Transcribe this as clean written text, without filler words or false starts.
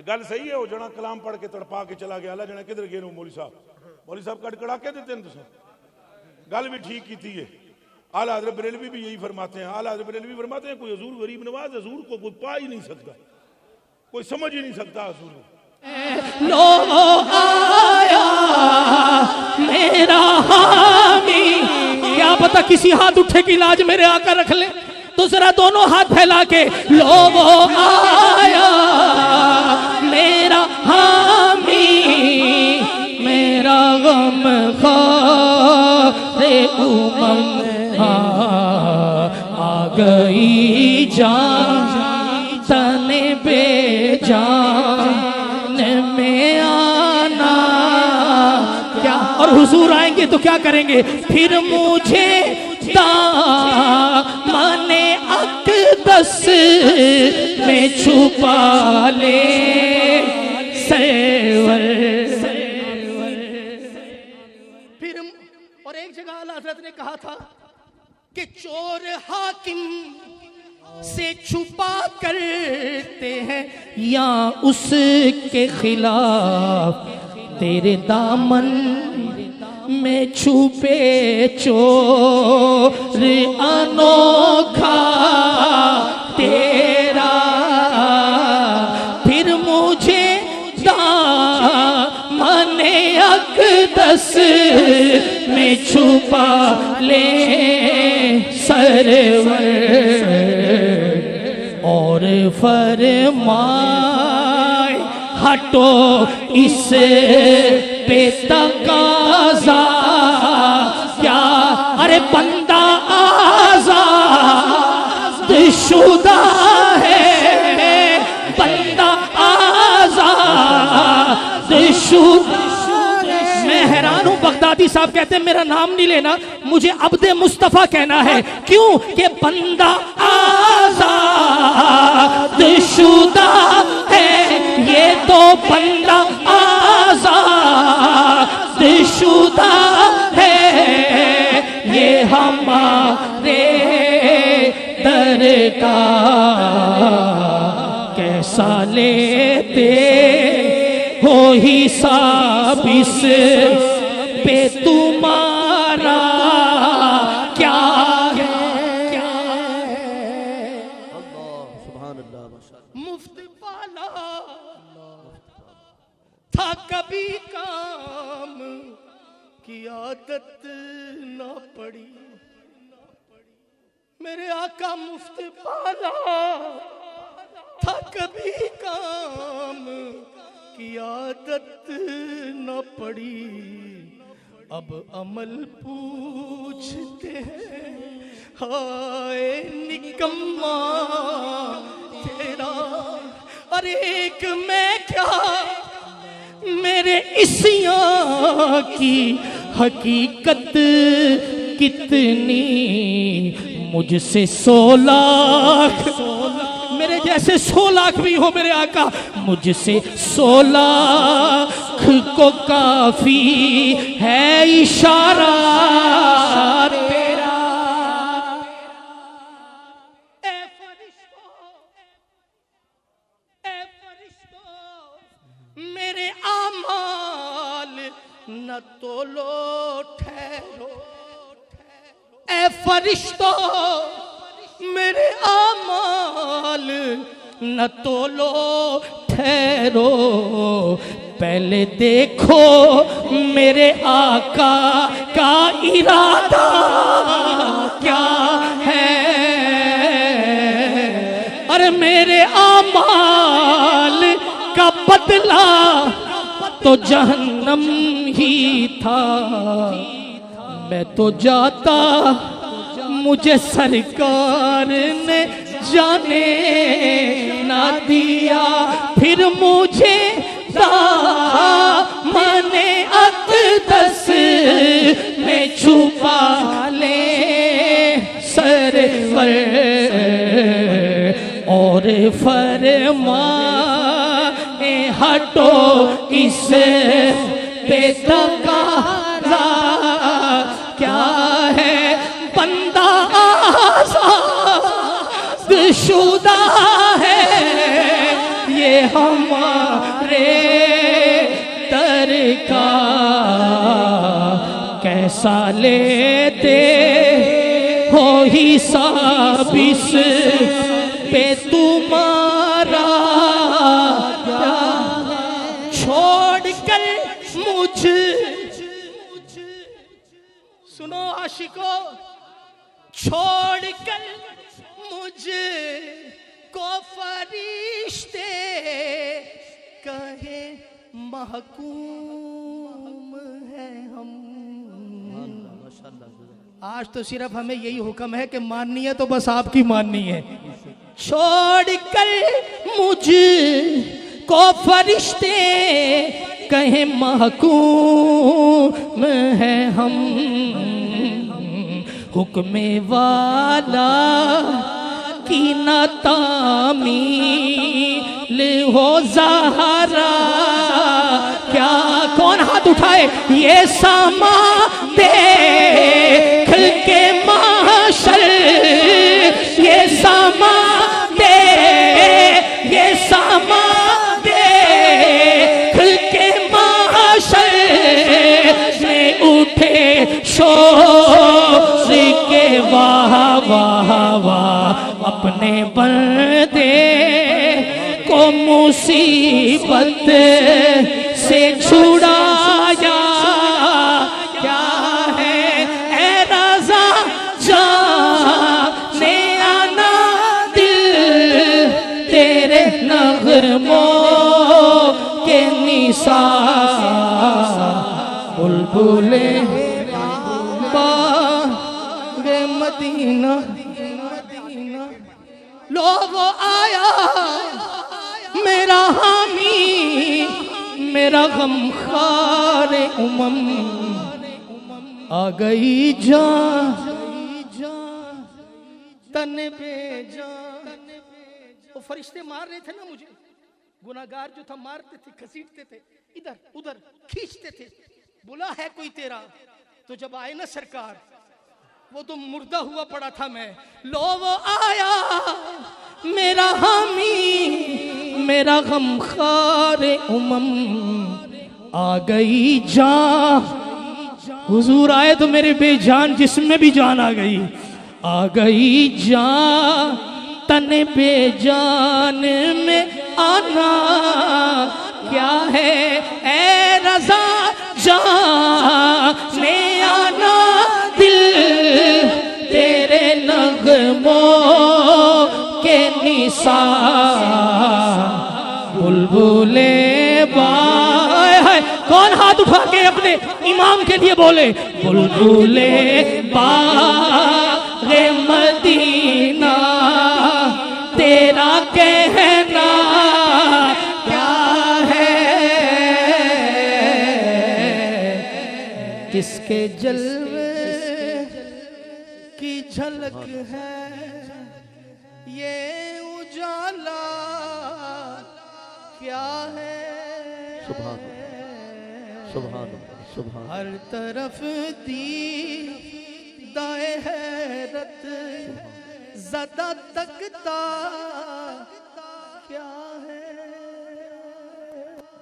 گل صحیح ہے، وہ جنا کلام پڑھ کے تڑپا کے چلا گیا، اللہ جنا کدھر گئے نو مولوی صاحب کڑکڑا کے دیتے ہیں تسے، گل بھی ٹھیک کیتی ہے۔ اعلیٰ حضرت بریلوی بھی یہی فرماتے ہیں، اعلیٰ حضرت بریلوی فرماتے ہیں کوئی حضور غریب نواز حضور کو کوئی پا ہی نہیں سکتا، کوئی سمجھ ہی نہیں سکتا حضور کو۔ لو آیا میرا حامی، کیا پتا کسی ہاتھ اٹھے کی لاج میرے آقا رکھ لے تو ذرا دونوں ہاتھ پھیلا کے لو آیا میرا حامی، میرا غم خار آ گئی جان تن بے جان میں آنا کیا، اور حضور آئیں گے تو کیا کریں گے، پھر مجھے دامن اقدس میں چھپا لے سرور۔ پھر اور ایک جگہ اعلیٰ حضرت نے کہا تھا کہ چور حاکم سے چھپا کرتے ہیں یا اس کے خلاف تیرے دامن میں چھپے چور انوکھا تیرا، پھر مجھے دامن اقدس میں چھپا لے سرور، اور فرمائے ہٹو اس پہ تقاضا کیا، ارے بندہ آزاد شدہ ہے، بندہ آزاد شدہ۔ میں حیران ہوں، بغدادی صاحب کہتے ہیں میرا نام نہیں لینا، مجھے عبد مصطفیٰ کہنا ہے، کیوں کہ بندہ آزاد شدہ ہے، یہ تو بندہ آزاد شدہ ہے، یہ ہمارے در کا کیسا لیتے ہو حساب، اس پہ تمہارا کیا ہے۔ مفت پالا تھا کبھی کام کی عادت نہ پڑی، میرے آقا مفت پالا تھا کبھی کام کی عادت نہ پڑی، اب عمل پوچھتے ہیں ہائے نکما تیرا، اور ایک میں کیا میرے عصیاں کی حقیقت کتنی، مجھ سے 100 لاکھ، میرے جیسے 100 لاکھ بھی ہو میرے آقا، مجھ سے 100 لاکھ کو کافی ہے اشارہ تیرا۔ اے فرشتوں میرے اعمال نہ تولو ٹھہرو، اے فرشتوں میرے اعمال نہ تولو ٹھہرو، پہلے دیکھو میرے آقا کا ارادہ کیا ہے، اور میرے اعمال کا بدلہ تو جہنم ہی تھا، میں تو جاتا مجھے سرکار نے جانے نہ دیا، پھر مجھے دامن اقدس میں چھپا لے سرور، اور فرمائے ہٹو اس پہ تقاضا کیا ہے، بندہ آزاد شدہ ہے، یہ ہمارا در کا کیسا لیتے ہو حساب اس پہ تمہارا چھوڑ کر مجھ سنو عاشقو چھوڑ کر مجھ کو فرشتے کہے محکوم ہے ہم. آج تو صرف ہمیں یہی حکم ہے کہ ماننی ہے تو بس آپ کی ماننی ہے. چھوڑ کر مجھ کو فرشتے کہیں محکوم ہے ہم. حکم والا کی نہ تعمیل ہو زہرا کیا. کون ہاتھ اٹھائے یہ ساما دیکھ کے محشر یہ ساما یہ ساما دیکھ کے محشر میں اٹھے شور کے واہ واہ واہ اپنے بندے کو مصیبت سے چھڑایا کیا ہے اے رضا جانے آنا دل تیرے نغموں کے نثار بلبلیں باغ مدینہ لو وہ آیا میرا حامی میرا غمخوار آ گئی جان تن بے جان. وہ فرشتے مار رہے تھے نا مجھے گناہگار جو تھا مارتے تھے گھسیٹتے تھے ادھر ادھر کھینچتے تھے. بلا ہے کوئی تیرا تو جب آئے نا سرکار وہ تو مردہ ہوا پڑا تھا میں. لو وہ آیا میرا حامی میرا غمخوار آ گئی جان. حضور آئے تو میرے بے جان جسم میں بھی جان آ گئی. آ گئی جان تن بے جان میں آنا کیا ہے اے رضا جانے آنا دل تیرے نغموں کے نثار بلبلیں باغ. کون ہاتھ اٹھا کے اپنے امام کے لیے بولے بلبلیں باغ مدینہ تیرا کہنا کیا ہے کس کے جلوے کی جھلک ہے یہ اجالا کیا ہے. سبحان سبحان سبحان. ہر طرف دیدۂ حیرت زدہ تکتا کیا